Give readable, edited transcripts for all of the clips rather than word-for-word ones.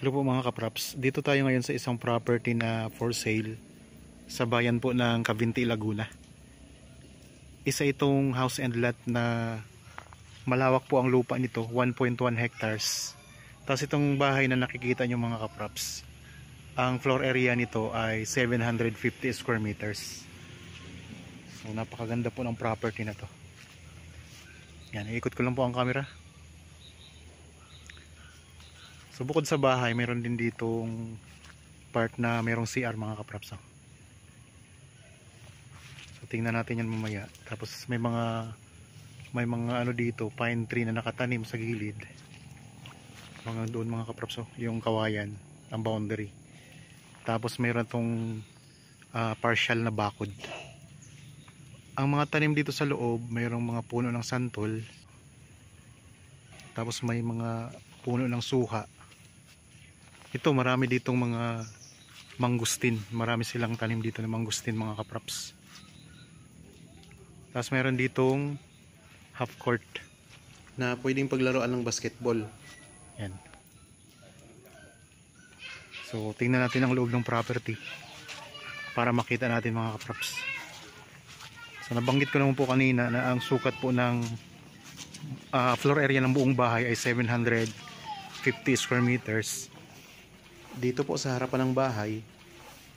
Hello po mga kapraps, dito tayo ngayon sa isang property na for sale sa bayan po ng Cavinti, Laguna. Isa itong house and lot na malawak po ang lupa nito, 1.1 hectares. Tapos itong bahay na nakikita nyo mga kapraps, ang floor area nito ay 750 square meters. So napakaganda po ng property na to. Yan, iikot ko lang po ang camera. So bukod sa bahay, mayroon din ditong part na mayroong CR mga kapraps. So tingnan natin yan mamaya. Tapos may mga ano dito, pine tree na nakatanim sa gilid. Mga doon mga kapraps, yung kawayan, ang boundary. Tapos mayroon tong partial na bakod. Ang mga tanim dito sa loob, mayroong mga puno ng santol. Tapos may mga puno ng suha. Ito, marami ditong mga mangustin. Marami silang tanim dito ng mangustin mga kapraps. Tapos meron ditong half court na pwedeng paglaruan ng basketball. Yan. So tingnan natin ang loob ng property para makita natin mga kapraps. So nabanggit ko naman po kanina na ang sukat po ng floor area ng buong bahay ay 750 square meters. Dito po sa harapan ng bahay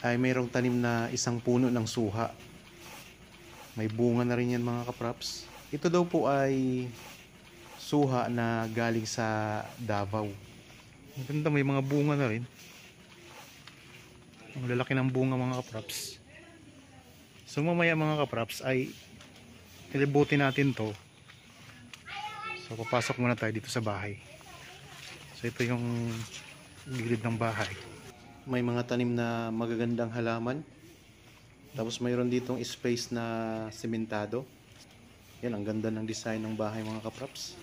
ay mayroong tanim na isang puno ng suha. May bunga na rin yan mga kapraps. Ito daw po ay suha na galing sa Davao. Ang ganda, may mga bunga na rin. Ang lalaki ng bunga mga kapraps. So mamaya mga kapraps ay ilibutin natin to. So papasok muna tayo dito sa bahay. So ito yung gilid ng bahay. May mga tanim na magagandang halaman. Tapos mayroon ditong space na sementado. Yan, ang ganda ng design ng bahay mga kapraps.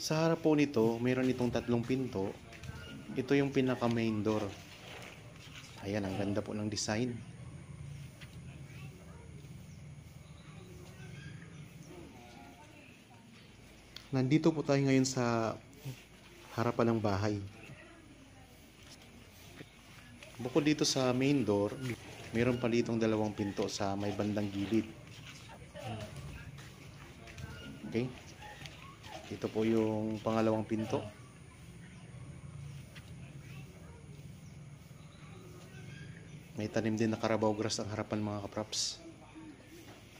Sa harap po nito, mayroon itong tatlong pinto. Ito yung pinaka main door. Ayan, ang ganda po ng design. Nandito po tayo ngayon sa harapan ng bahay. Bukod dito sa main door, mayroon pa ditong dalawang pinto sa may bandang gilid. Okay? Ito po yung pangalawang pinto. May tanim din na Carabao grass ang harapan mga kapraps.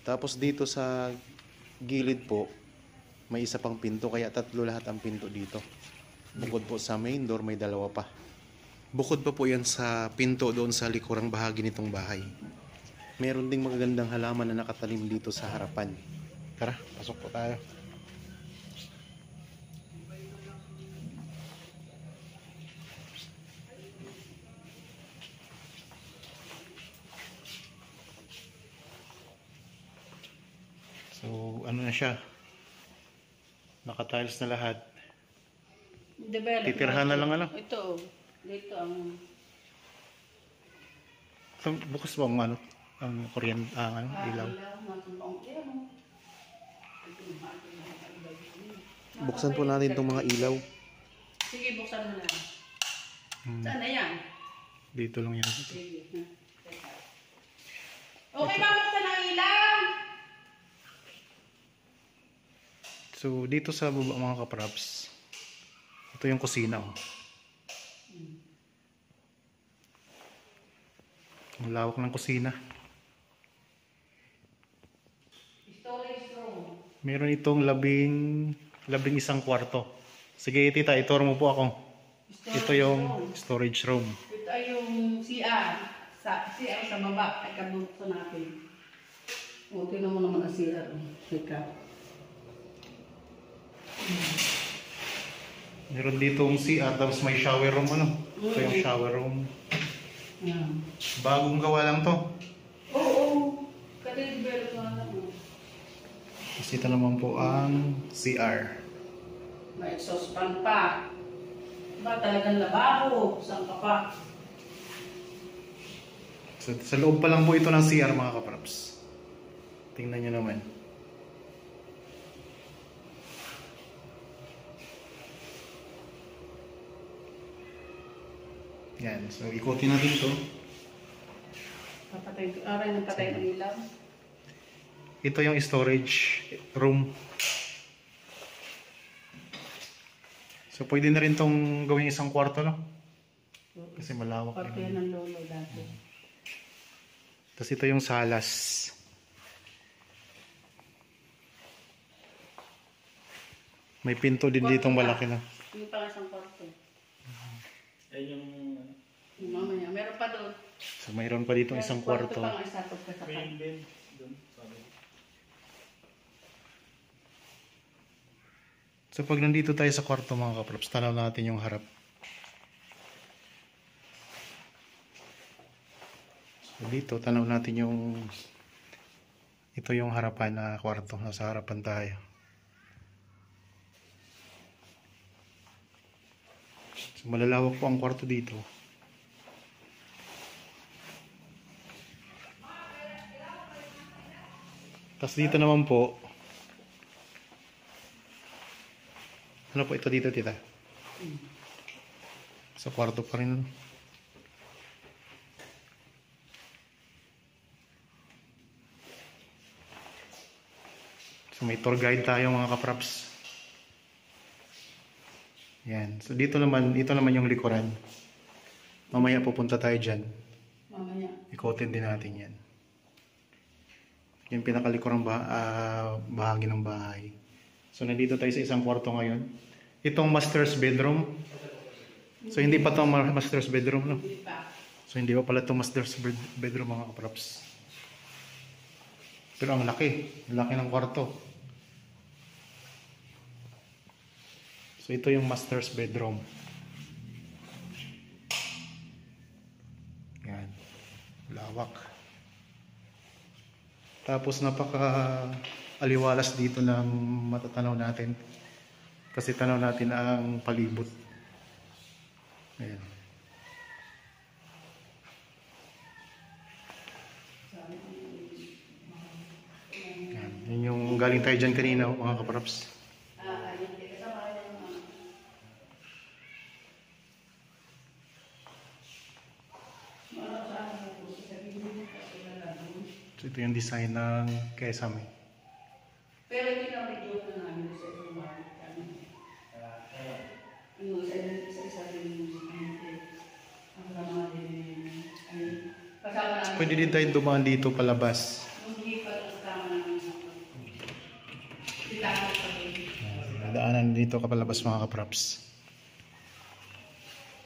Tapos dito sa gilid po, may isa pang pinto, kaya tatlo lahat ang pinto dito. Bukod po sa main door, may dalawa pa. Bukod pa po yan sa pinto doon sa likurang bahagi nitong bahay. Meron ding magagandang halaman na nakatanim dito sa harapan. Tara, pasok po tayo. So, ano na siya? Naka-tiles na lahat. Titirhan na lang ano? Ito, dito ang... So, bukas ba ang ano? Ang kuryente, ano, ilaw? Buksan po natin itong mga ilaw. Sige, buksan mo na. Saan na yan? Dito lang yan. Sige. Okay ba, buksan ang ilaw? So, dito sa baba mga kapraps, ito yung kusina. Ang lawak ng kusina. Storage room. Meron itong labing isang kwarto. Sige tita, ituro mo po ako. Ito yung storage room. Ito ay yung CR. CR sa baba. Ay kabuksan natin. O, tingnan mo naman ang CR. Ika. Meron ditong CR, tapos may shower room ano. Ito yung shower room. Bagong gawa lang to. Oo. Ka-deliver na lang. Tapos ito naman po ang CR. May exhaust fan pa. Ba talagang lababo? Saan ka pa? So, sa loob pa lang po ito ng CR mga kapraps. Tingnan nyo naman. Yan. So, ikutin natin ito. Aray, nagpatay ng ilaw. Ito yung storage room. So, pwede na rin itong gawing isang kwarto, no? Kasi malawak. Kwarto yan ng lolo dati. Tapos ito yung salas. May pinto din dito malaki na. Yung pang isang kwarto. Yan yung Yung mamaya, meron pa doon. So, mayroon pa dito isang kwarto. Kwarto pang isa to kasakal. main bin doon. Sabi. So, pag nandito tayo sa kwarto mga kaprops, tanaw natin yung harap. So, dito, tanaw natin yung ito yung harapan na kwarto. Nasa harapan tayo. So, malalawak po ang kwarto dito. Tapos dito naman po, ano po ito dito, tita? Sa kwarto pa rin. So may tour guide tayo mga kapraps. Yan. So dito naman, ito naman yung likuran. Mamaya pupunta tayo dyan. Mamaya. Ikotin din natin yan. Yung pinakalikurang bahagi ng bahay. So nandito tayo sa isang kwarto ngayon. Itong master's bedroom. So hindi pa itong master's bedroom, no? Hindi pa. So hindi pa pala itong master's bedroom mga kapraps. Pero ang laki. Ang laki ng kwarto. So ito yung master's bedroom. Yan. Lawak. Tapos napaka aliwalas dito ng matatanaw natin. Kasi tanaw natin ang palibot. Ayan. Ayan. Yun yung galing tayo dyan kanina mga kapraps. So ito yung design ng Kesame. Pero hindi na video na namin sa isang bahay kami. Ano, isa rin ang rama din. Kasama namin. Pwede din tayo dumaan dito palabas. Hindi pa kasama namin. Sila pa rin. Daanan dito kapalabas mga kapraps.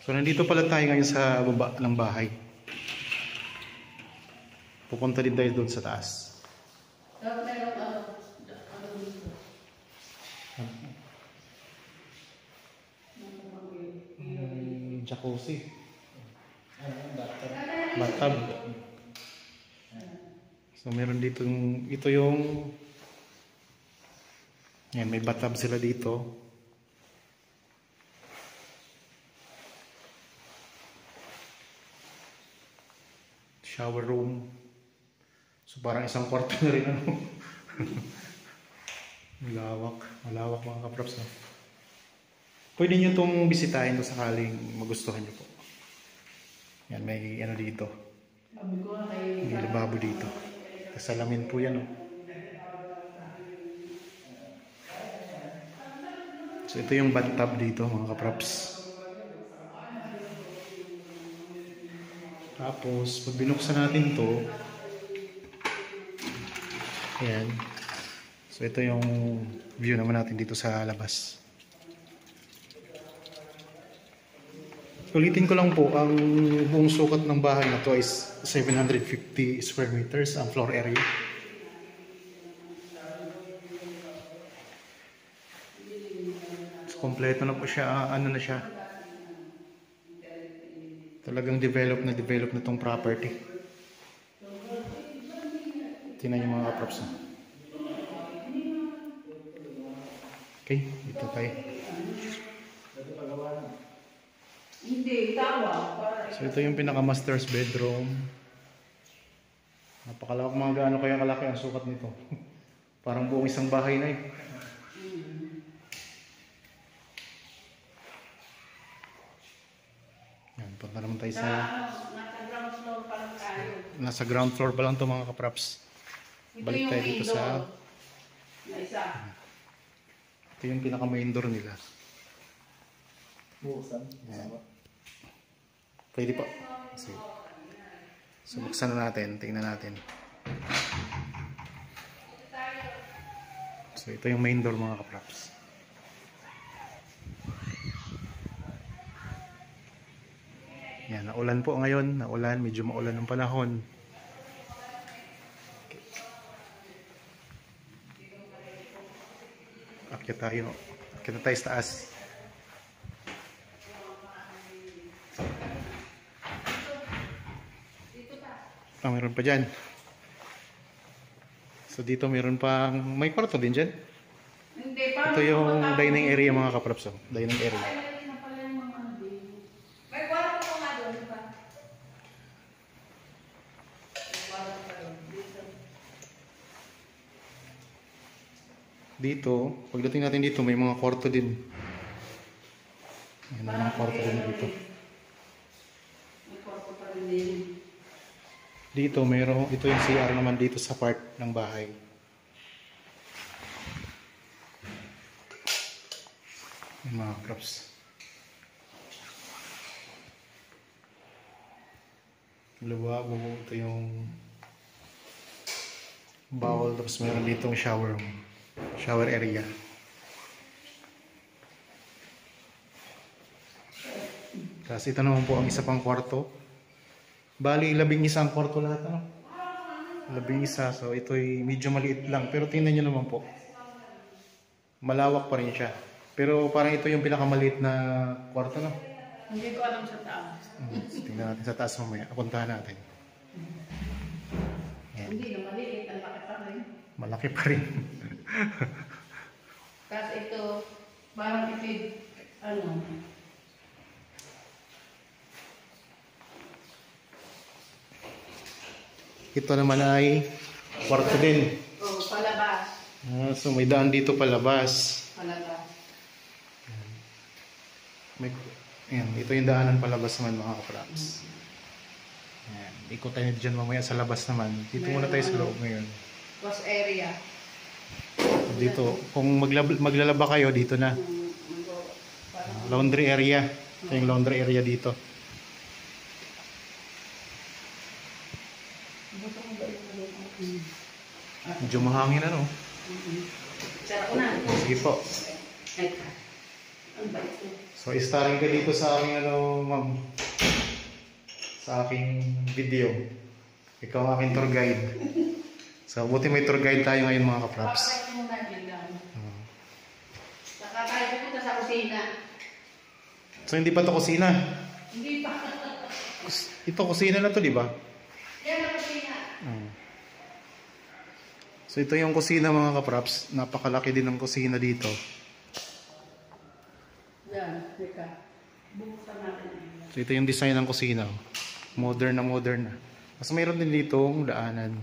So nandito pala tayo ngayon sa baba ng bahay. Pupunta din tayo doon sa taas. Dapat meron ano dito. Jacuzzi. Bathtub. So meron dito ito yung yan, may bathtub sila dito. Shower room. So parang isang kwarto na rin ano. Malawak mga kaprops. No? Pwede nyo itong bisitahin kung sakaling magustuhan nyo po. Yan, may ano dito. May lababo dito. Kasalamin po yan. No? So ito yung bathtub dito mga kaprops. Tapos pag binuksan natin to, ayan. So ito yung view naman natin dito sa labas. Ulitin ko lang po, ang buong sukat ng bahay na to is 750 square meters ang floor area. So kompleto na po siya, ano na siya. Talagang develop na tong property. Tingnan yung mga kaprops. Okay, dito tayo. Hindi, tawa. So ito yung pinaka-master's bedroom. Napakalawak mga gaano kaya kalaki ang sukat nito. Parang buong isang bahay na eh. Yan. Punta naman tayo Sa, sa... nasa ground floor pa lang tayo. Nasa ground floor pa lang to mga kapraps. Ito Balik yung tayo dito window sa... na isa. Ito yung pinaka main door nila. Buksan. Yan. Pwede pa. Sige. So buksan na natin. Tingnan natin. So ito yung main door mga kapraps. Yan, naulan po ngayon. Naulan, medyo maulan ng panahon. Akyat tayo. Akyat na tayo sa taas. Ah, mayroon pa dyan. So dito mayroon pang... May kwarto din dyan. Hindi, Ito yung dining area mga kapraps. Dining area. May kwarto ko nga doon pa. Dito, pagdating natin dito, may mga kwarto din. May mga kwarto din dito. May kwarto pa rin din. Dito, mayroon, ito yung CR naman dito sa part ng bahay. Yung mga crops. Luwag, ito yung bawal, tapos meron dito yung shower room. Shower area. Tapos ito naman po ang isa pang kwarto. Bali, 11 ang kwarto lahat, ano? 11. So ito'y medyo maliit lang. Pero tingnan nyo naman po. Malawak pa rin siya. Pero parang ito yung pinakamaliit na kwarto, no? Hindi ko alam sa taas. So, tingnan natin sa taas mamaya. Puntahan natin. Yan. Hindi na maliit, ang laki pa rin. Malaki pa rin. Tapos ito, parang ipid, ano, Ito naman ay kwarto din. oh, palabas. So may daan dito palabas. Palabas. May, ayan, ito yung daanan palabas naman mga kapraps. Ayan, ikot tayo dyan mamaya sa labas naman. Dito muna tayo sa loob ngayon. Wash area. Dito, kung maglalaba kayo, dito na. Laundry area. Ito yung laundry area dito. Medyo mahangin ano. Sarap na. Sige po. Ay, ang bait ko. So, starring ka dito sa aking ano, ma'am. Sa aking video. Ikaw ang aking tour guide. So, buti may tour guide tayo ngayon mga kapraps. Papakit muna din lang. Saka tayo pupunta sa kusina. So, hindi pa to kusina. Hindi pa. Ito kusina na to, di ba? Yan ang kusina. So, ito yung kusina mga kapraps. Napakalaki din ng kusina dito. Yan, teka. Buksan natin. So, ito yung design ng kusina. Modern na modern na. Mas mayroon din dito ang daanan.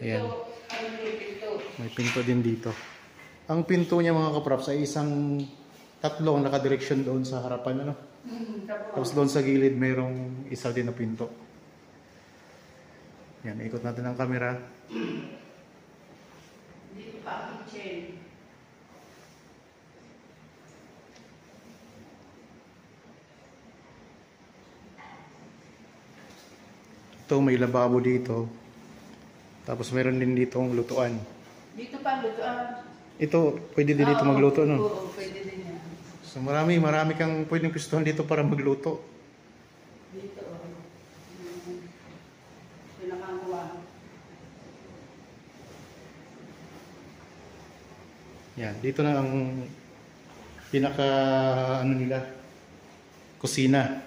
Ayan. Ito, ano yung pinto? May pinto din dito. Ang pinto niya mga kapraps ay isang tatlong nakadireksyon doon sa harapan. Ano? Tapos doon sa gilid mayroong isa din na pinto. Yan, ikot natin ang camera. Dito pa ang kitchen. Ito may lababo dito. Tapos mayroon din dito ang lutuan. Dito pa ang lutuan. Ito, pwede din dito magluto, no? Oo, pwede din yan. So marami kang pwedeng pistuhan dito para magluto. Dito, pinakakuha. Yan, dito na ang pinaka ano nila, kusina.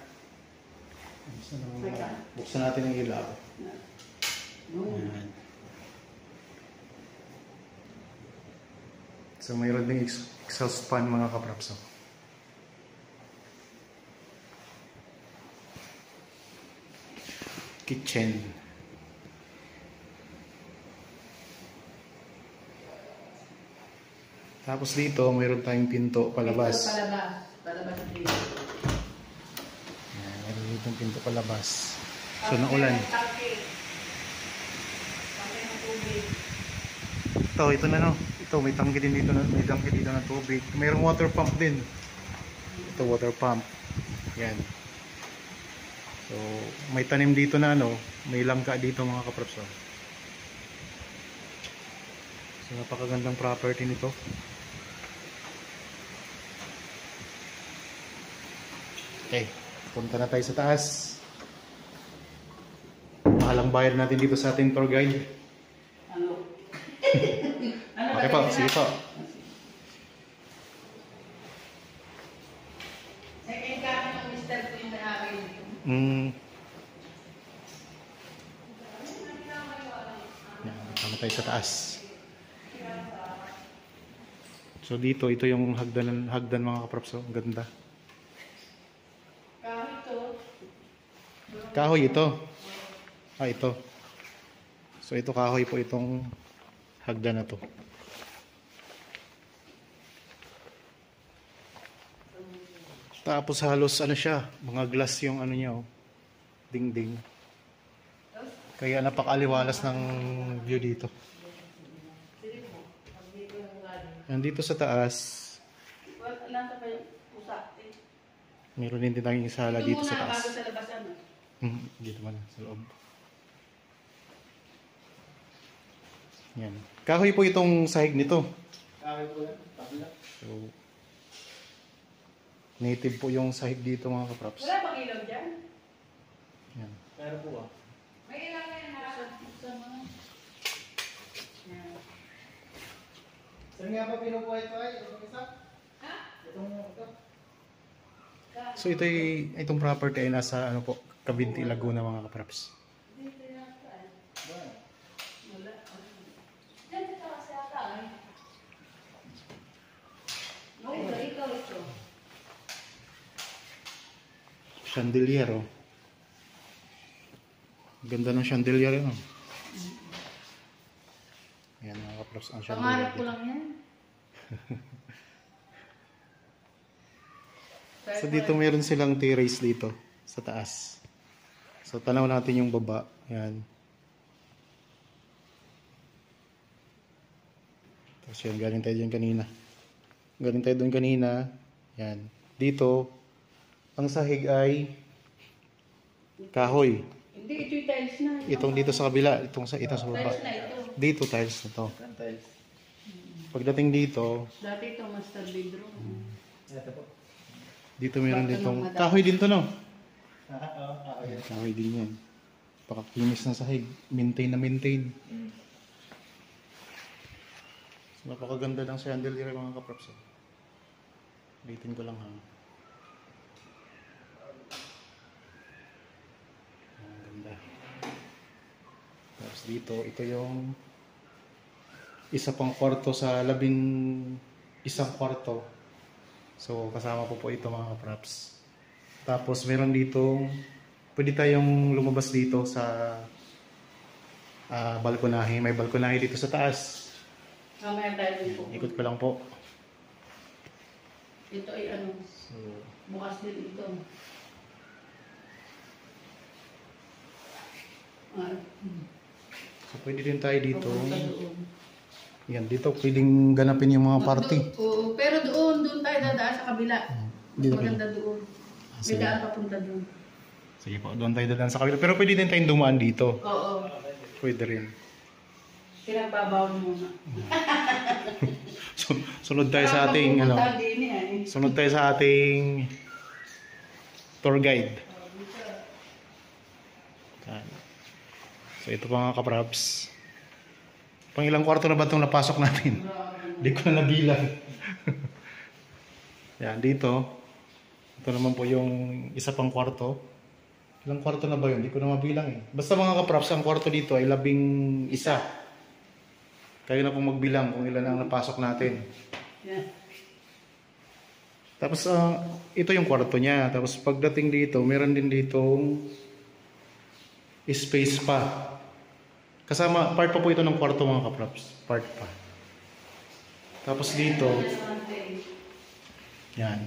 Buksan natin ang ilaw. Yan. So mayroon ding exhaust fan mga kapraps. Kitchen. Tapos dito mayroon tayong pinto palabas. Ito, palabas. Palabas dito. Yan, mayroon Itong pinto palabas. So naulan. Ito na no. Ito may tangke din dito na, may tangke dito ng tubig. Mayroong water pump din. Ito water pump. Yan. So may tanim dito na ano, may langka dito mga kaprops. Oh. So napakagandang property nito. Okay, punta na tayo sa taas. Mahalang bayad natin dito sa ating tour guide. Ano? Okay po, sige po. Second kami ng Mr. Queen na akin. Yan, punta tayo sa taas. So dito, ito yung hagdan mga kaprops. Ang ganda. Kahoy ito. Ah, ito. So ito kahoy po itong hagdan na to. Tapos halos ano siya, mga glass yung ano niya, oh. Dingding. Kaya napakaliwalas ng view dito. Nandito sa taas, Nasa pa yung pusa. meron din tayong sala dito sa Bago taas. sa labasan. Dito man, sa loob. Yan. Kahoy po itong sahig nito. Kahoy po yan. Tabla. So, native po yung sahig dito mga kaprops. Wala bang ilaw dyan? Yan. Meron po ah. May ilaw na yan ha? Sa mga... Yan. Saan nga ba pinubuhay ito ay? Itong isa? Ha? Itong ito? So itong property ay nasa ano po, Cabinti, Laguna mga kaprops. Wala. Diyan ito kasi ata eh. No, ikaw ito. Chandelier, oh. Ganda ng chandelier yun, oh. Ayan mga kaprops, ang chandelier. Pangarap ko lang yan. So dito meron silang terrace dito sa taas. So tanaw natin yung baba. Ayan. Tapos yan, galing tayo dyan kanina. Galing tayo doon kanina. Yan. Dito, ang sahig ay kahoy. Hindi, ito yung tiles na. Itong dito sa kabila, itong sa baba. Tiles na ito. Dito tiles na to. Tiles. Pagdating dito, Dati ito master bedroom. Ito po. dito meron ditong kahoy din to, no? Oo, kahoy. Kahoy din yan. Pakakinis ng sahig. Maintain na maintain. So, napakaganda ng chandelier mga kaprops. Ulitin ko lang ha. Ang ganda. Tapos dito, ito yung isa pang kwarto sa isang kwarto. So kasama po ito mga kaprops. Tapos meron dito, pwede tayong lumabas dito sa balkonahe. May balkonahe dito sa taas. Mamaya tayo din po. Ikot ko lang po. Ito ay ano, So, bukas din ito. so pwede din tayo dito. Papunta doon. Yan, dito pwedeng ganapin yung mga party. Oo, pero doon tayo dadaan sa kabila. Dito Maganda doon. May sige. daan papunta doon. Sige po, doon tayo dadaan sa kabila. Pero pwede din tayong dumaan dito. Oo. Pwede rin. Pinagbabaw muna. So, sunod tayo sa ating ano. Pupunta din yan. Sunod tayo sa ating tour guide. Yan. So ito pa mga kaprops. Pang ilang kwarto na ba itong napasok natin? Hindi ko na nabilang. Yan, dito. Ito naman po yung isa pang kwarto. Ilang kwarto na ba yun? Hindi ko na mabilang eh. Basta mga kaprops, ang kwarto dito ay 11. Kayo na pong magbilang kung ilan ang napasok natin. Yan. Tapos ito yung kwarto niya. Tapos pagdating dito, meron din ditong space pa. Kasama, part pa po ito ng kwarto mga kaprops. Part pa. Tapos dito, yan.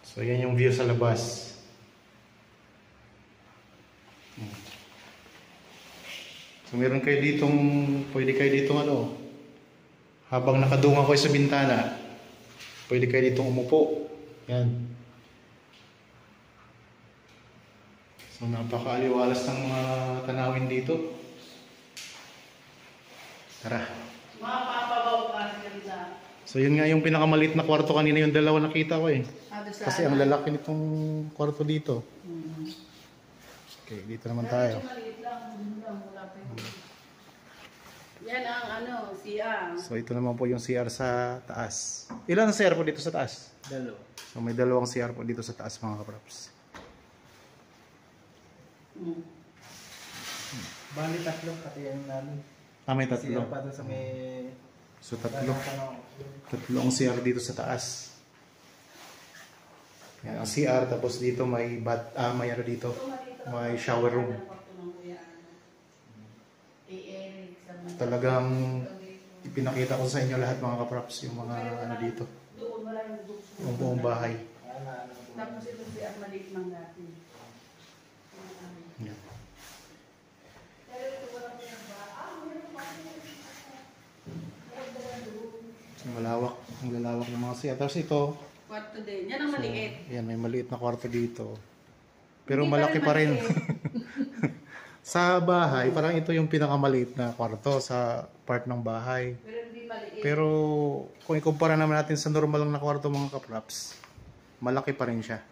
So yan yung view sa labas. So meron kayo ditong, pwede kayo ditong ano, habang nakadungan kayo sa bintana, pwede kayo ditong umupo. Yan. So napakaaliwalas ng mga tanawin dito. Tara. Mapapabaw ka ganda. So yun nga yung pinakamaliit na kwarto kanina, yung dalawa nakita ko eh. Kasi ang lalaki nitong kwarto dito. Okay, dito naman tayo. Yan ang ano, CR. So ito naman po yung CR sa taas. Ilan ang CR po dito sa taas? Dalo. So may dalawang CR po dito sa taas mga kaprops. Bali tatlo pati yung namin. May Sila tatlo. pa doon sa may... So tatlo. Tatlo ang CR dito sa taas. Yan ang CR, tapos dito may may ano dito. May shower room. Talagang ipinakita ko sa inyo lahat mga kaprops yung mga ano dito. Yung buong bahay. Tapos ito si maliit ng dati. Yan. So, malawak. Ang lalawak ng mga CR. Tapos ito, Kwarto din. Yan ang maliit. yan, may maliit na kwarto dito. Pero Hindi malaki pa rin. maliit. Sa bahay, parang ito yung pinakamaliit na kwarto sa part ng bahay. Pero hindi maliit. Pero kung ikumpara naman natin sa normal lang na kwarto mga kaprops, malaki pa rin siya.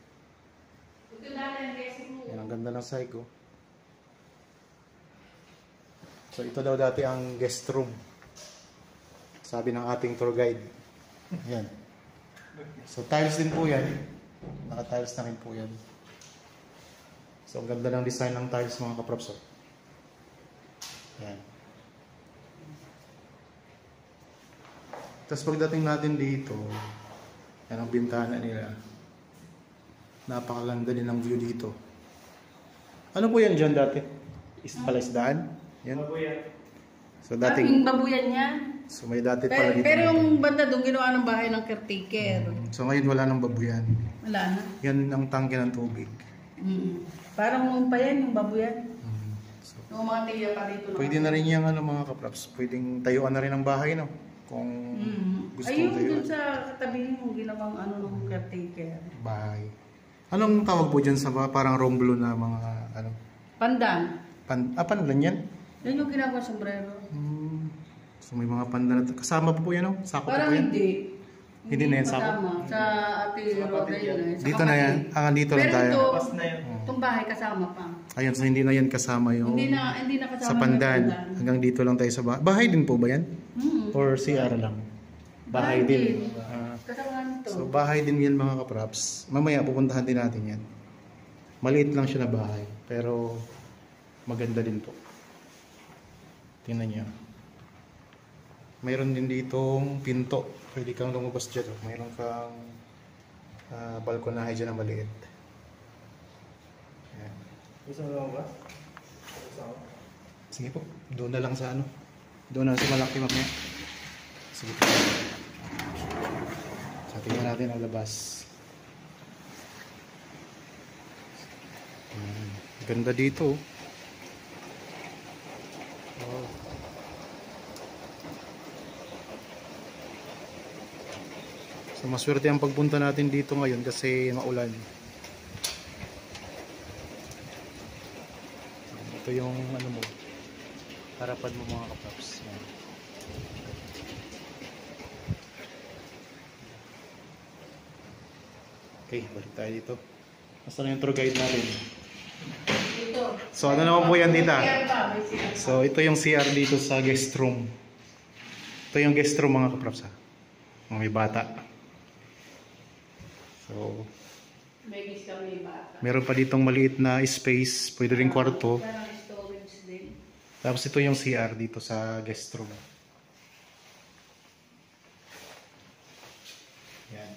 Ito na lang guessing mo. Yan, ang ganda ng psycho. So ito daw dati ang guest room. Sabi ng ating tour guide. Yan. So tiles din po yan. Naka-tiles na rin po yan. So ang ganda ng design ng tiles mga kaprops. Yan. Tapos pagdating natin dito, yan ang bintana nila. Napakaganda din ng view dito. Ano po yan dyan dati? Palaisdaan? Yan. So dating, babuyan yan. so may dati pala dito. Pero yung banda doon ginawa ng bahay ng caretaker. So ngayon wala nang babuyan. Wala na. Yan ang tangke ng tubig. Parang nung pa yan, yung babuyan. So, Yung mga tiya pa dito. pwede na rin yung ano mga kaprops. Pwedeng tayuan na rin ang bahay, no? Kung gusto Ayun, mong tayuan. dun sa katabi mo, ginawang ano ng caretaker. Bahay. Anong tawag po dyan sa parang romblo na mga ano? Pandan. Pandan yan? Yan yung ginagawa sombrero. So may mga pandan. Kasama po yan, no? Sako Parang po yan? hindi. Hindi na yan sako? kasama. Sa ati Roda yun. Sa Dito na yan. kapatid. Dito lang Pero tayo. ito, Pas na yun. itong bahay kasama pa. Ayun, so hindi na yan kasama yung Hindi na kasama sa yung pandan. Hanggang dito lang tayo sa bahay. Bahay din po ba yan? Or CR lang? Bahay din. Kasama nito. So bahay din yan mga kaprops. Mamaya pupuntahan din natin yan. Maliit lang siya na bahay. Pero maganda din po. Tingnan niyo. Mayroon din ditong pinto. Pwede kang lumabas dyan. Mayroon kang balkonahe dyan na maliit. Ayan. Gusto mo ba? Sige po. Doon na lang sa ano. Doon na sa malaki mamaya. Sige po. So tingnan natin ang labas. Ganda dito. Wow. So maswerte ang pagpunta natin dito ngayon kasi maulan. Ito yung ano mo, harapan mo mga kapaps. Yan. Okay, balik tayo dito. Nasaan na yung tour guide natin? Dito. So ano naman po yan dito? CR pa, may CR pa. So ito yung CR dito sa guest room. Ito yung guest room mga kaprops ha. Mga may bata. So May miss kami bata. meron pa ditong maliit na space. Pwede rin kwarto. Parang storage din. Tapos ito yung CR dito sa guest room. Yan.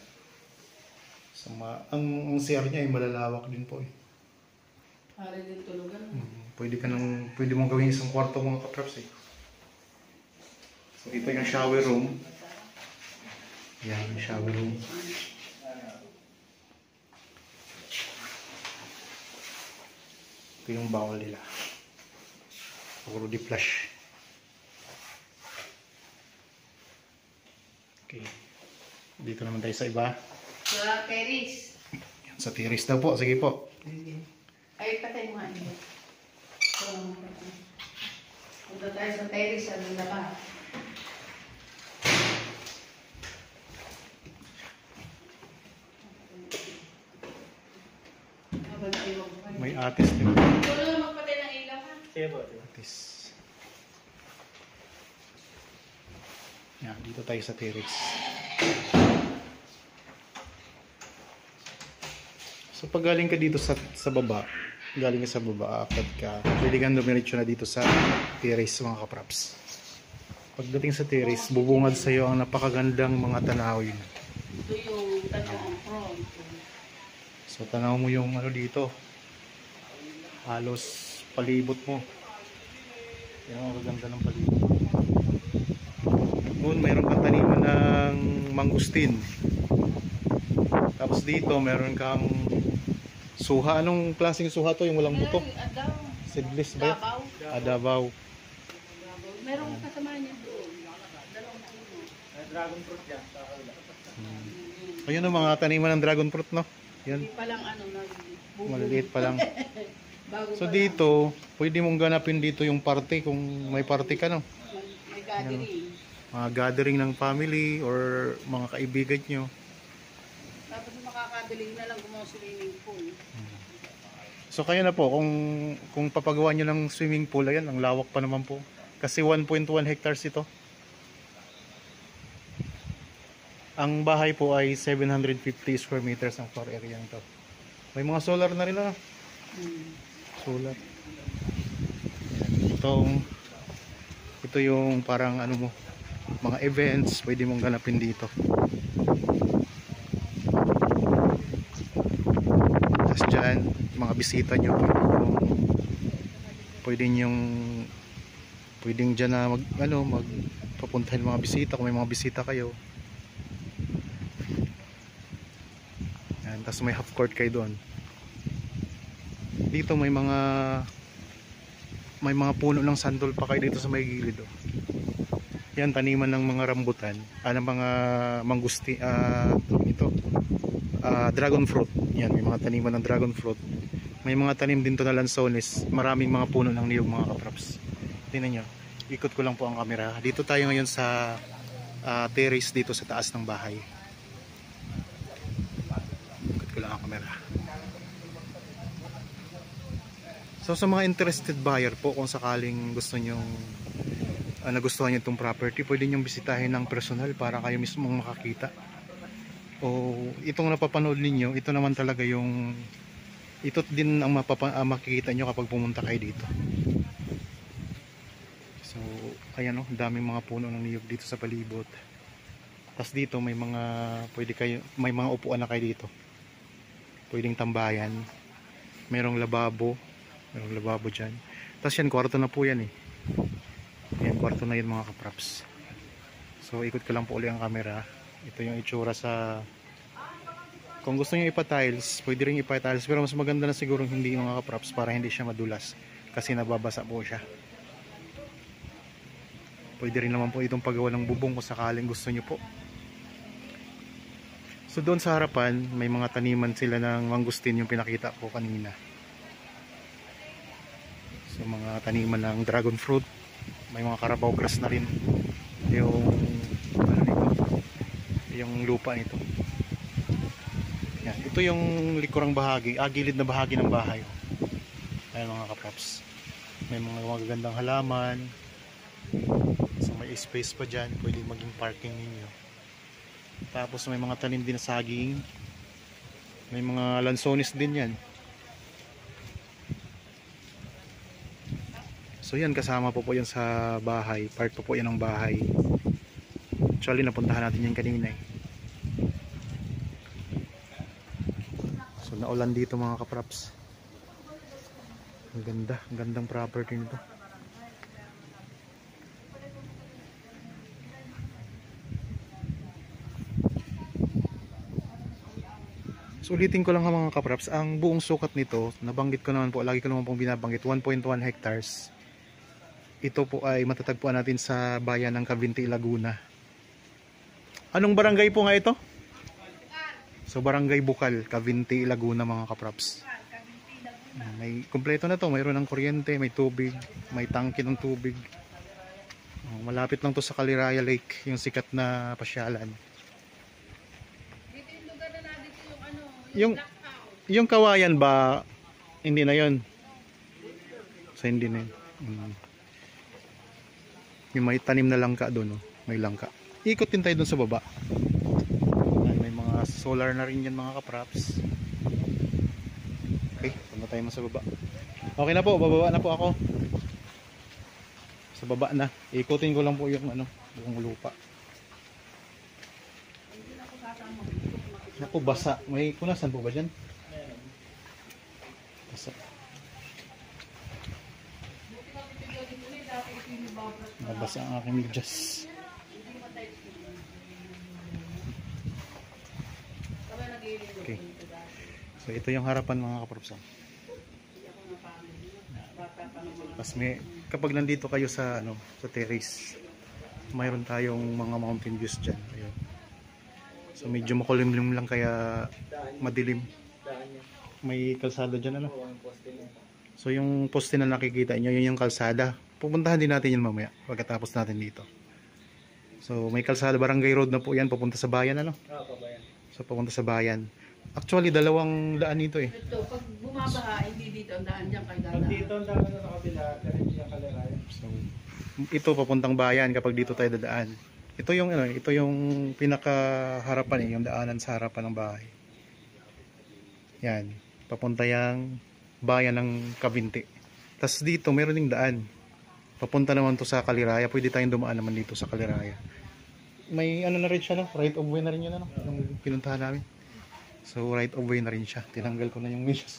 So ang CR niya ay malalawak din po eh. Para din tulugan. Pwede mong gawin isang kwarto mga kaprops eh. So ito yung shower room. Yan, yung shower room. Ito yung bawal nila. Puro di flash. Okay. Dito naman tayo sa iba. Sa terrace. Yan, sa terrace daw po. Sige po. Ay, patay mo nga niyo. Punta tayo sa terrace sa labas. May atis din. Ito lang magpatay ng ilaw ha. Sige po. Atis. Yan, dito tayo sa terrace. So pag galing ka dito sa baba, galing ka sa baba, akad ka, pwede kang dumiretso na dito sa terrace mga kapraps. Pagdating sa terrace, bubungad sa iyo ang napakagandang mga tanawin. Ito yung tanong front. So tanaw mo yung ano dito, halos palibot mo. Yan ang maganda ng palibot. Noon mayroon kang taniman ng mangustin. Tapos dito meron kang suha. Anong klaseng suha to? Yung walang buto? Adaw. Seedless ba? Dabaw. Adabaw. Meron kasama niya doon. Dalawang puno. Dragon fruit yan. Ayun ang mga taniman ng dragon fruit, no? Yan. Hindi pa lang ano na. Maliliit pa lang. Bago So pa dito, pwede mong ganapin dito yung party kung may party ka, no? lang. May gathering. Mga gathering ng family or mga kaibigan nyo. Tapos makakabiling na lang gumawa swimming pool. So kaya na po, kung papagawa nyo ng swimming pool, ayan, ang lawak pa naman po. Kasi 1.1 hectares ito. Ang bahay po ay 750 square meters ang floor area nito. May mga solar na rin na. Solar. Ayan. Ito yung parang ano mo, mga events, pwede mong ganapin dito. Tapos dyan, mga bisita nyo, pwedeng dyan na magpapuntahin mga bisita kung may mga bisita kayo. Yan, tapos may half court kayo doon. Dito may mga puno ng sandol pa kayo dito sa may gilid. Oh. Yan, taniman ng mga rambutan, ng mga manggusti, dragon fruit. Yan, may mga taniman ng dragon fruit. May mga tanim din to na lansones. Maraming mga puno ng niyog mga kapraps. Tingnan nyo, ikot ko lang po ang camera. Dito tayo ngayon sa terrace dito sa taas ng bahay. Ikot ko lang ang camera. So sa mga interested buyer po, kung sakaling gusto nyong nagustuhan nyo itong property, pwede nyong bisitahin ng personal para kayo mismong makakita. O itong napapanood ninyo, ito naman talaga yung ito din ang makikita nyo kapag pumunta kayo dito. So ayan o, daming mga puno ng niyog dito sa palibot. Tapos dito may mga upuan na kayo dito. Pwedeng tambayan. Merong lababo dyan. Tapos yan, kwarto na po yan eh. Yan, kwarto na yun mga kapraps. So ikot ko lang po ulit ang camera. Ito yung itsura sa, kung gusto nyo ipa-tiles, pwede rin ipa-tiles, pero mas maganda na siguro hindi mga kapraps para hindi siya madulas kasi nababasa po siya. Pwede rin naman po itong paggawa ng bubong kung sakaling gusto nyo po. So doon sa harapan may mga taniman sila ng mangustin yung pinakita ko kanina. So mga taniman ng dragon fruit, may mga carabao grass na rin yung yung lupa nito. Yan, ito yung likurang bahagi, gilid na bahagi ng bahay. Ayan mga kapraps, may mga magagandang halaman. So may space pa dyan, pwede maging parking ninyo. Tapos may mga tanim din na saging, may mga lansones din yan. So yan, kasama po yan sa bahay, part po yan ng bahay. Actually napuntahan natin yan kanina eh. So naulan dito mga kapraps. Ang gandang property nito. So ulitin ko lang mga kapraps, ang buong sukat nito, nabanggit ko naman po, lagi ko naman pong binabanggit, 1.1 hectares. Ito po ay matatagpuan natin sa bayan ng Cavinti, Laguna. Anong barangay po nga ito? So Barangay Bukal, Cavinti, Laguna mga kaprops. May kumpleto na to, mayroon ng kuryente, may tubig, may tangke ng tubig. Malapit lang to sa Caliraya Lake, yung sikat na pasyalan. Dito yung lugar na dito yung ano, Yung kawayan ba, hindi na yon? So hindi na yun. Yung may tanim na langka doon, oh. May langka. Ikot din tayo doon sa baba. May mga solar na rin yan mga kaprops. Okay, punta tayo sa baba. Okay na po, bababa na po ako. Sa baba na. Ikutin ko lang po yung buong lupa. Naku, basa. May kunasan po ba dyan? Basa. Nabasa ang aking medyas. Okay. So ito yung harapan mga kaprops. Kapag nandito kayo sa sa terrace, mayroon tayong mga mountain views diyan. Ayun. So medyo makulimlim lang kaya madilim. May kalsada diyan So yung poste na nakikita niyo, yun yung kalsada. Pupuntahan din natin yun mamaya pagkatapos natin dito. So may kalsada, Barangay Road na po yan papunta sa bayan So papunta sa bayan. Actually dalawang daan nito eh. Ito, pag bumabaha, hindi dito ang daan dyan kay Dala. Dito ang dami na kabila, ganun yung Caliraya. So ito papuntang bayan kapag dito tayo dadaan. Ito yung pinakaharapan yung daanan sa harapan ng bahay. Yan, papunta yang bayan ng Cavinti. Tapos dito meron ding daan. Papunta naman to sa Caliraya. Pwede tayong dumaan naman dito sa Caliraya. May na rin siya, right of way na rin yun, yung pinuntahan namin. So right of way na rin siya. Tinanggal ko na yung medyas.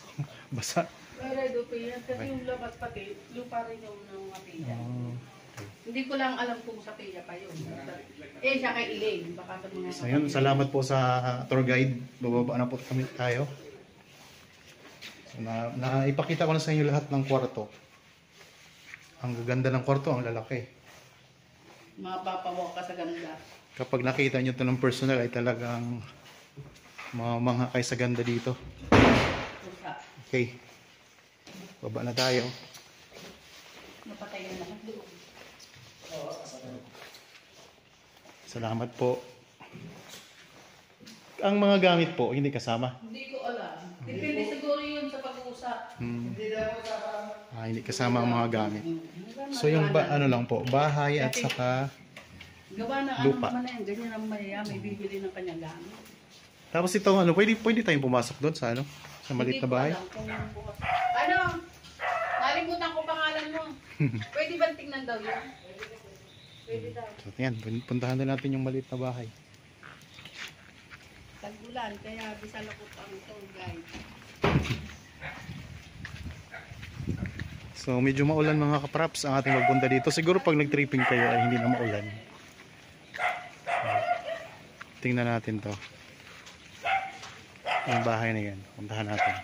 Basa. May right of way yan. Kasi yung labas pati, lupa rin yung mga piya. Okay. Hindi ko lang alam kung sa piya pa yun. Siya kay Elaine. Baka sa mga... So yun, salamat po sa tour guide. Bababa na po kami tayo. So, ipakita ko na sa inyo lahat ng kwarto. Ang gaganda ng kwarto, ang lalaki. Mapapawak ka sa ganda. Kapag nakita nyo ito ng personal ay talagang mga kay sa ganda dito. Pusa. Okay. Baba na tayo. Napatay na lahat doon. Salamat po. Ang mga gamit po, hindi kasama. Hindi ko alam. Depende siguro yun sa pag-uusap. Hindi daw kasama. Hindi kasama ang mga gamit. So yung lang po, bahay at saka gawa ng lupa. naman na yan. Ganyan ang may bibili ng kanyang gamit. Tapos itong pwede tayong pumasok doon sa sa maliit na bahay. Hindi ko alam kung bukas. Nalimutan ko pangalan mo. Pwede ba tingnan daw yun? Pwede daw. So yan, puntahan din natin yung maliit na bahay. Tag-ulan, kaya bisalakot ang tour guide. So medyo maulan mga kaprops ang ating magpunta dito. Siguro pag nag-tripping kayo ay hindi na maulan. Tingnan natin to. Yung bahay na yan. Puntahan natin.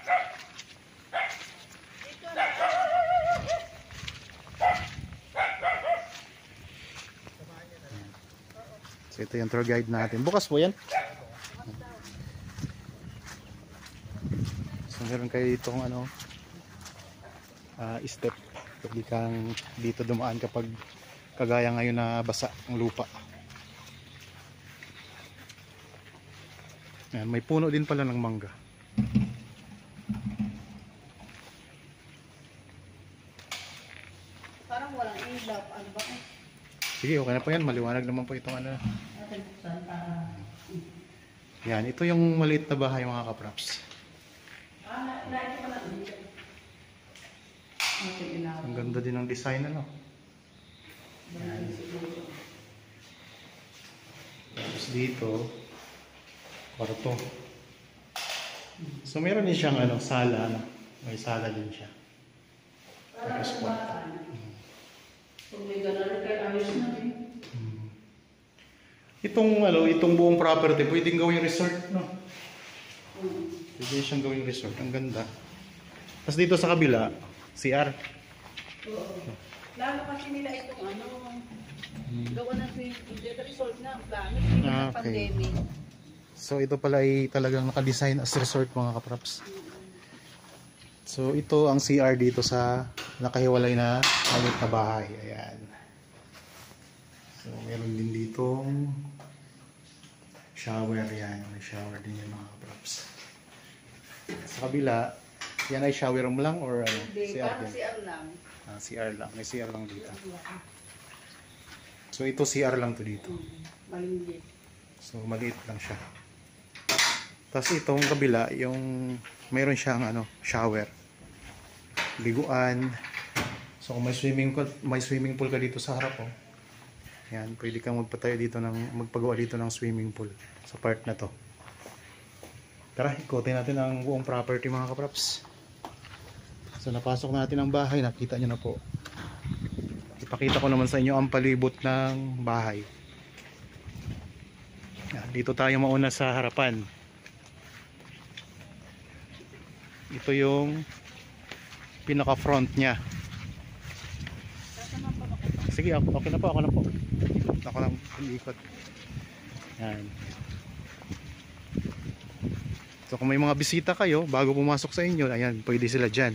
So ito yung tour guide natin. Bukas po yan. So meron kayo dito kung step. Pwede kang dito dumaan kapag kagaya ngayon na basa ang lupa. Ayan, may puno din pala ng mangga. Parang walang ilaw. Ano ba? Sige, okay na po yan. Maliwanag naman po itong Natin buksan para... Yan, ito yung maliit na bahay mga kaprops. Naito pa lang dito. Ang ganda din ng design Tapos dito kwarto. So meron din siyang sala May sala din siya. Tapos kwarto. Kung may gano'n kayo ayos na rin. Itong buong property pwedeng gawing resort, Pwede siyang gawing resort. Ang ganda. Tapos dito sa kabila, CR. Lalo kasi nila itong ano, gawa ng resort na ang plano. Ah, Ng okay. pandemic. So ito pala ay talagang naka-design as resort mga kapraps. So ito ang CR dito sa nakahiwalay na maliit na bahay. Ayan. So meron din ditong shower yan. May shower din yan mga kapraps. Sa kabila, yan ay shower room lang or ano? Hindi, CR parang din? CR lang. Ah, CR lang. May CR lang dito. So ito CR lang to dito. Maliit. So maliit lang siya. Tapos itong kabila, yung meron siyang ano, shower. Liguan. So kung may swimming pool ka dito sa harap oh. Yan, pwede kang magpagawa dito ng swimming pool sa part na to. Tara, ikutin natin ang buong property mga kapraps. So napasok natin ang bahay, nakita nyo na po. Ipakita ko naman sa inyo ang palibot ng bahay. Yan, dito tayo mauna sa harapan. Ito yung pinaka front niya. Sige, okay na po, ako na po. Ako lang ikot. Yan. So kung may mga bisita kayo bago pumasok sa inyo, ayan, pwede sila dyan.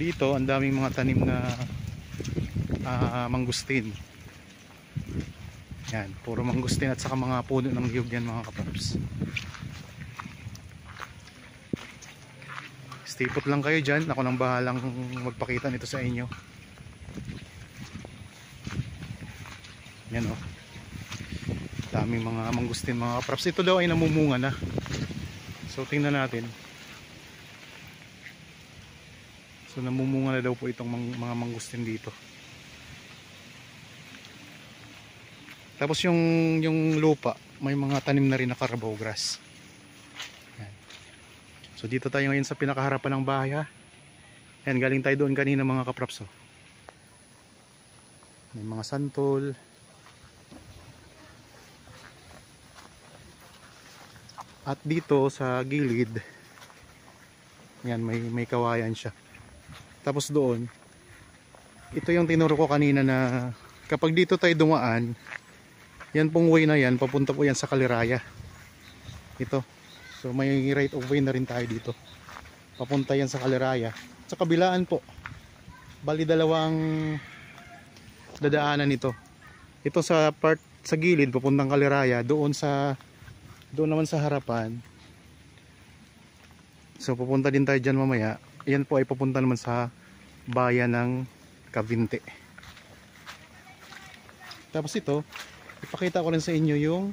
Dito ang daming mga tanim na mangustin. Yan, puro mangustin at saka mga puno ng niyog yan mga kapaps. Stay put lang kayo dyan, ako nang bahalang magpakita nito sa inyo. Yan o, daming mga mangustin mga kapraps. Ito daw ay namumunga na, so tingnan natin. So namumunga na daw po itong mga mangustin dito. Tapos yung lupa, may mga tanim na rin na Carabao grass. Yan. So dito tayo ngayon sa pinakaharapan ng bahay ha. Yan, galing tayo doon kanina mga kapraps oh. May mga santol. At dito sa gilid, yan, may kawayan siya. Tapos doon, ito yung tinuro ko kanina na kapag dito tayo dumaan, yan pong way na yan, papunta po yan sa Kaliraya. Ito. So may right of way na rin tayo dito. Papunta yan sa Kaliraya. Sa kabilaan po, bali dalawang dadaanan nito. Ito sa part sa gilid, papuntang Kaliraya, doon naman sa harapan. So pupunta din tayo dyan mamaya. Yan po ay papunta naman sa bayan ng Cavite. Tapos ito, ipakita ko rin sa inyo yung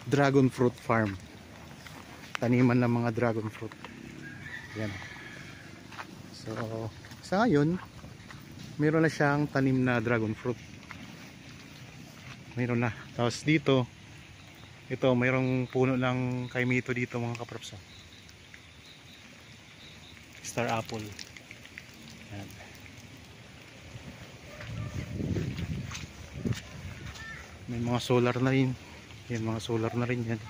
dragon fruit farm. Taniman ng mga dragon fruit. Yan. So sa ngayon, meron na siyang tanim na dragon fruit. Mayroon na. Tapos dito, ito mayroong puno ng kaimito dito mga kapraps. Star apple. Yan. May mga solar na rin. Yan, mga solar na rin yan.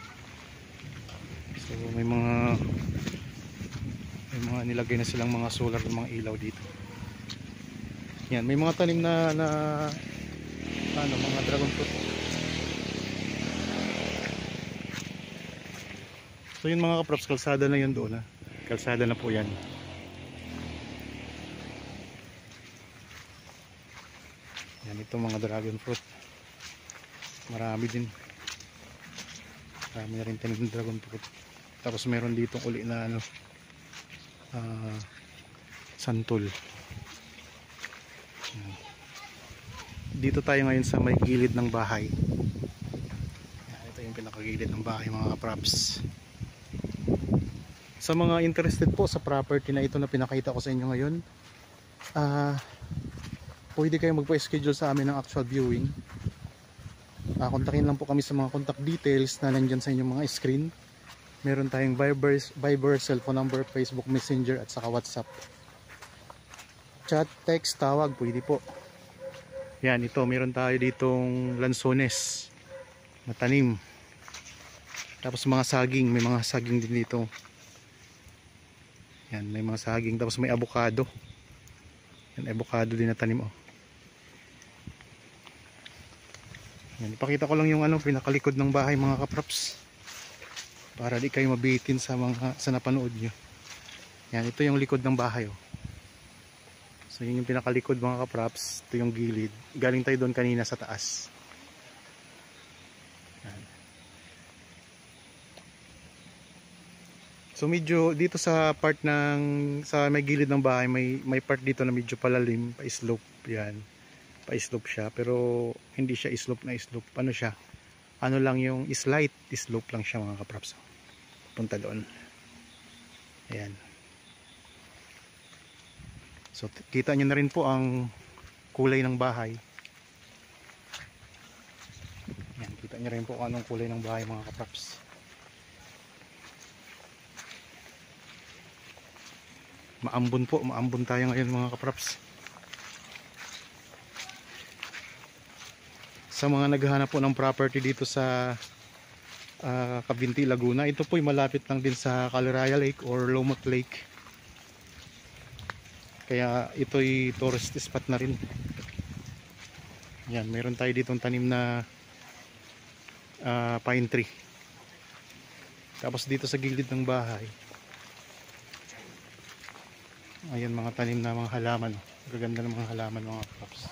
So may mga nilagay na silang mga solar ng mga ilaw dito. Yan, may mga tanim na mga dragon fruit. So yun mga kaprops, kalsada na yun doon ha. Kalsada na po yan. Yan, ito mga dragon fruit. Marami din. Marami na rin tanim ng dragon fruit. Tapos meron dito uli na santol. Yan. Dito tayo ngayon sa may gilid ng bahay. Yan, ito yung pinakagilid ng bahay mga kaprops. Sa mga interested po sa property na ito na pinakita ko sa inyo ngayon, pwede kayo magpa-schedule sa amin ng actual viewing. Kontakin lang po kami sa mga contact details na nandyan sa inyong mga screen. Meron tayong Viber, cellphone number, Facebook Messenger at saka WhatsApp. Chat, text, tawag, pwede po. Yan, ito meron tayo ditong lansones na tanim. Tapos mga saging, may mga saging din dito. Yan, may mga saging, tapos may avocado. Yan, avocado din na tanim oh. Yan, ipakita ko lang yung pinakalikod ng bahay mga kaprops, para di kayo mabitin sa napanood nyo. Yan, ito yung likod ng bahay oh. So yun yung pinakalikod mga kaprops. Ito yung gilid. Galing tayo doon kanina sa taas. Yan. So medyo dito sa part sa may gilid ng bahay, may part dito na medyo palalim, pa-slope. Yan. Pa-slope siya, pero hindi siya slope na slope. Ano siya? Ano lang yung slight slope lang siya mga kaprops. Punta doon. Ayan. So kita nyo na rin po ang kulay ng bahay. Ayan, kita nyo rin po anong kulay ng bahay mga kaprops. Maambon po, maambon tayo ngayon mga kaprops. Sa mga naghahanap po ng property dito sa Cabinti, Laguna, ito po ay malapit lang din sa Caliraya Lake or Lomot Lake. Kaya ito'y tourist spot na rin. Yan, meron tayo ditong tanim na pine tree. Tapos dito sa gilid ng bahay, ayan mga tanim na mga halaman. Gaganda ng mga halaman mga kaprops.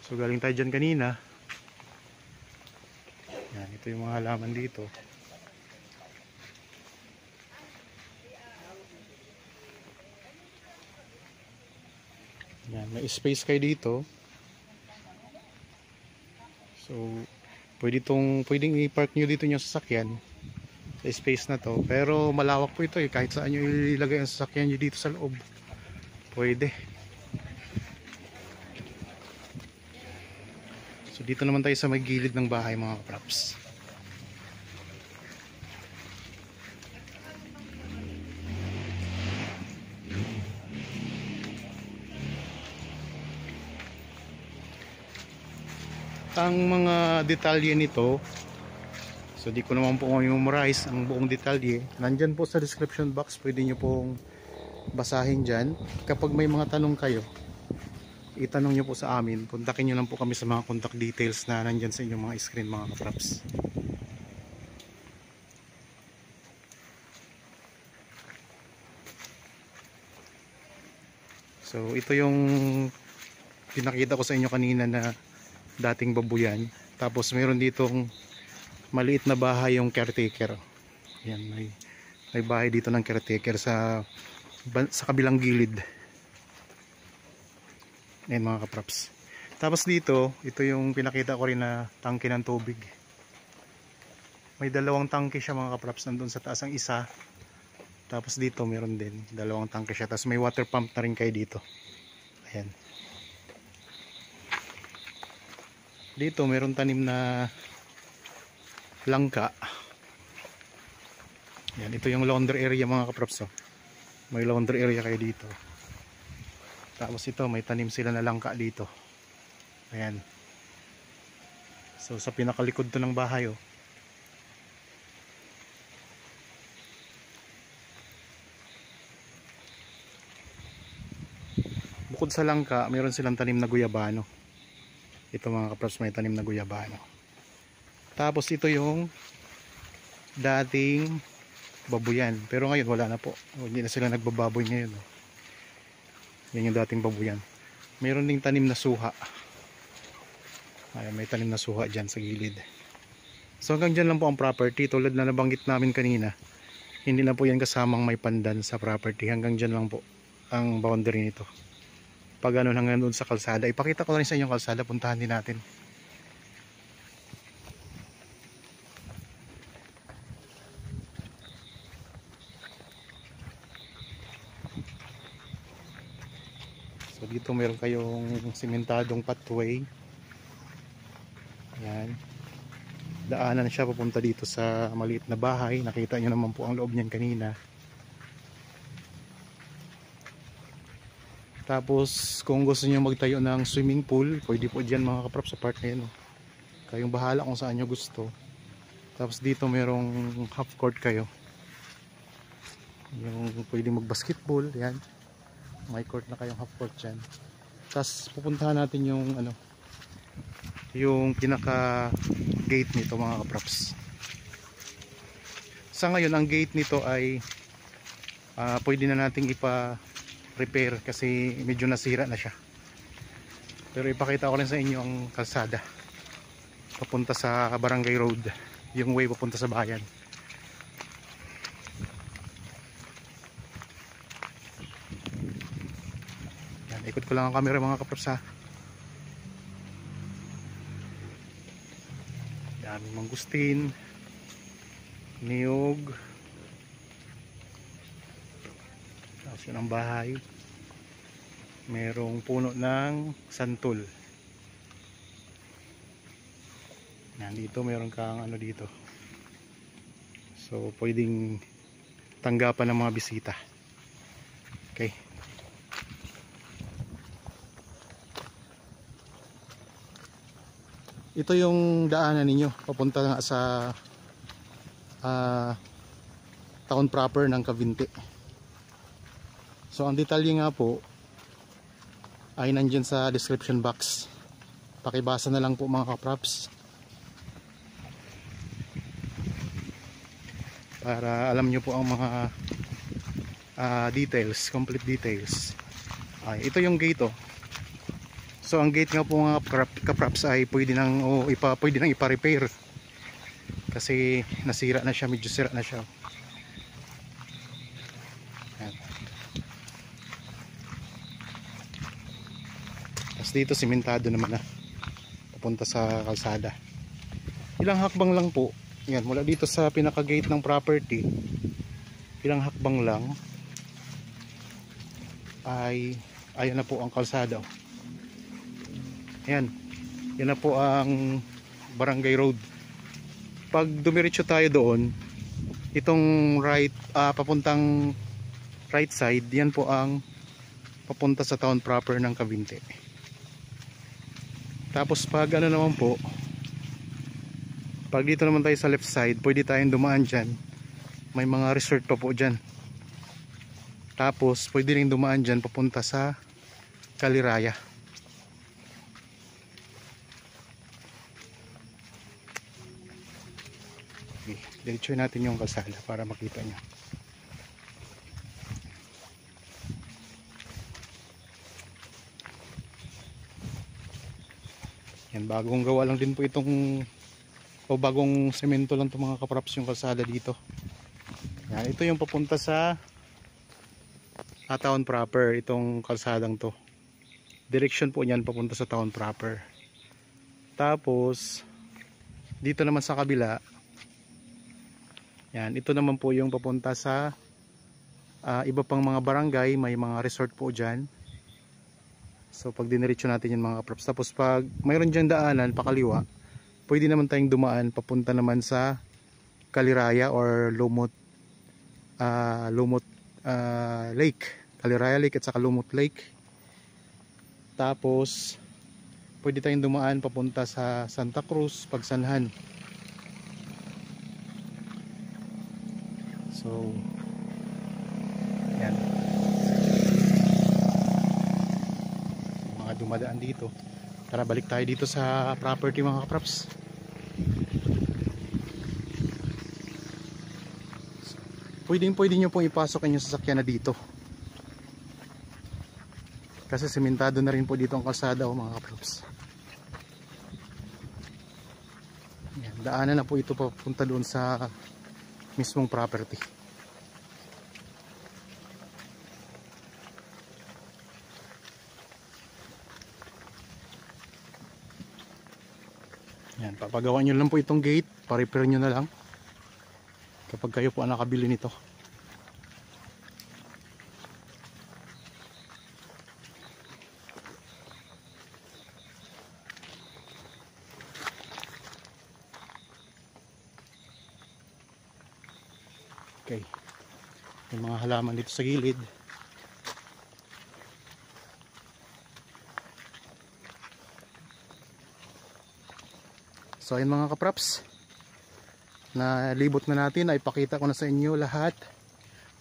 So galing tayo dyan kanina. Yan, ito yung mga halaman dito. Yan, may space kayo dito. So pwedeng i-park nyo dito yung sasakyan sa space na to. Pero malawak po ito kahit saan nyo ilagay ang sasakyan nyo dito sa loob, pwede. So dito naman tayo sa may gilid ng bahay mga kaprops. Ang mga detalye nito, so di ko naman po memorize ang buong detalye. Nandyan po sa description box, pwede nyo pong basahin dyan. Kapag may mga tanong kayo, itanong nyo po sa amin. Kontakin nyo lang po kami sa mga contact details na nandyan sa inyong mga screen mga kaprops. So ito yung pinakita ko sa inyo kanina na dating babuyan. Tapos meron ditong maliit na bahay yung caretaker. Yan, may bahay dito ng caretaker sa kabilang gilid. Ayan mga kaprops. Tapos dito, ito yung pinakita ko rin na tangke ng tubig. May dalawang tangke siya mga kaprops. Nandun sa taas ang isa. Tapos dito meron din dalawang tangke siya. Tapos may water pump na rin kayo dito. Ayan. Dito meron tanim na langka. Yan, ito yung laundry area mga kaprops. May laundry area kayo dito. Tapos ito may tanim sila na langka dito. Ayan. So sa pinakalikod to ng bahay oh. Bukod sa langka, meron silang tanim na guyabano. Ito mga kaprops, may tanim na guyabano. Tapos ito yung dating babuyan. Pero ngayon wala na po. Hindi na sila nagbababoy ngayon. Yan yung dating babuyan. Mayroon ding tanim na suha. Ayan, may tanim na suha dyan sa gilid. So hanggang dyan lang po ang property. Tulad na nabanggit namin kanina, hindi na po yan kasamang may pandan sa property. Hanggang dyan lang po ang boundary nito. Pag ano hanggang doon sa kalsada. Ipakita ko rin sa inyo kalsada. Puntahan din natin. So dito meron kayong simentadong pathway. Ayan. Daanan siya papunta dito sa maliit na bahay. Nakita nyo naman po ang loob niyan kanina. Tapos kung gusto niyo magtayo ng swimming pool, pwede po dyan mga kaprops sa part na yan. Kayong bahala kung saan nyo gusto. Tapos dito merong half court kayo. Yung pwedeng mag-basketball, yan. May court na kayong half court dyan. Tapos pupuntahan natin yung ano, yung pinaka gate nito mga kaprops. Sa ngayon ang gate nito ay pwede na nating ipa-repair kasi medyo nasira na siya. Pero ipakita ko rin sa inyo ang kalsada papunta sa Barangay Road, yung way papunta sa bayan. Yan, ikot ko lang ang camera mga kaprops ha. Daming mangustin, niyog. Tapos yun ang bahay. Merong puno ng santol. Yan, dito meron kang ano dito. So pwedeng tanggapan ng mga bisita. Okay. Ito yung daanan ninyo papunta nga sa town proper ng Cavinti. So ang detalye nga po ay nandyan sa description box. Pakibasa na lang po mga kaprops para alam nyo po ang mga details, complete details. Ito yung gate oh. So ang gate nga po mga kaprops ay pwede nang ipa-repair kasi nasira na siya, medyo sira na siya. Ayan. Tapos dito simentado naman na papunta sa kalsada. Ilang hakbang lang po. Yan, mula dito sa pinaka gate ng property, ilang hakbang lang ay ayan na po ang kalsada. Ayan, yan na po ang Barangay Road. Pag dumiretso tayo doon, itong right, papuntang right side, yan po ang papunta sa town proper ng Cavinti. Tapos pag ano naman po, pag dito naman tayo sa left side, pwede tayong dumaan dyan. May mga resort pa po dyan. Tapos pwede rin dumaan dyan papunta sa Kaliraya. Okay, diretsuhin natin yung kalsada para makita nyo. Yan, bagong gawa lang din po itong bagong semento lang itong mga kaprops yung kalsada dito. Yan, ito yung papunta sa town proper, itong kalsadang to. Direction po niyan papunta sa town proper. Tapos dito naman sa kabila, yan, ito naman po yung papunta sa iba pang mga barangay, may mga resort po dyan. So pag diniretso natin yung mga kaprops, tapos pag mayroon dyan daanan pakaliwa, pwede naman tayong dumaan papunta naman sa Kaliraya or Lumot Lake, Kaliraya Lake at saka Lumot Lake. Tapos pwede tayong dumaan papunta sa Santa Cruz, Pagsanhan. So yan, mga dumadaan dito. Tara, balik tayo dito sa property mga kaprops. Pwede nyo pong ipasok yung sasakyan na dito kasi sementado na rin po dito ang kalsada mga kaprops. Yan, daanan na po ito papunta doon sa mismong property. Yan, papagawa nyo lang po itong gate, pa-repair nyo na lang kapag kayo po ang nakabili nito. Okay, yung mga halaman dito sa gilid. So ayun mga kaprops, na libot na natin ay pakita ko na sa inyo lahat.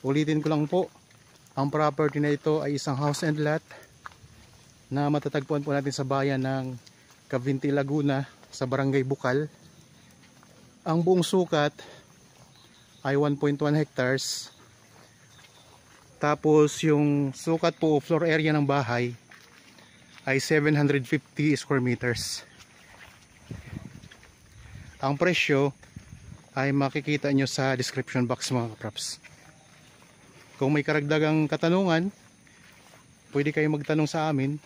Ulitin ko lang po, ang property na ito ay isang house and lot na matatagpuan po natin sa bayan ng Cavinti, Laguna, sa Barangay Bukal. Ang buong sukat ay 1.1 hectares. Tapos yung sukat po, floor area ng bahay ay 750 square meters. Ang presyo ay makikita nyo sa description box mga kapraps. Kung may karagdagang katanungan, pwede kayo magtanong sa amin,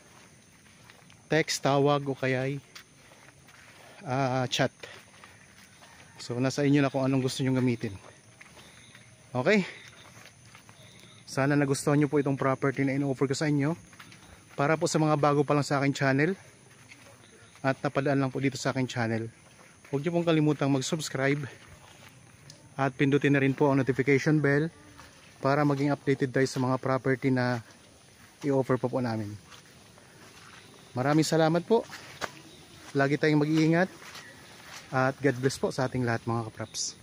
text, tawag o kaya chat. So nasa inyo na kung anong gusto nyo gamitin. Okay, sana nagustuhan nyo po itong property na in-offer ko sa inyo. Para po sa mga bago pa lang sa aking channel at napadaan lang po dito sa aking channel, huwag nyo pong kalimutang mag-subscribe at pindutin na rin po ang notification bell para maging updated tayo sa mga property na i-offer po namin. Maraming salamat po. Lagi tayong mag-iingat at God bless po sa ating lahat mga kapraps.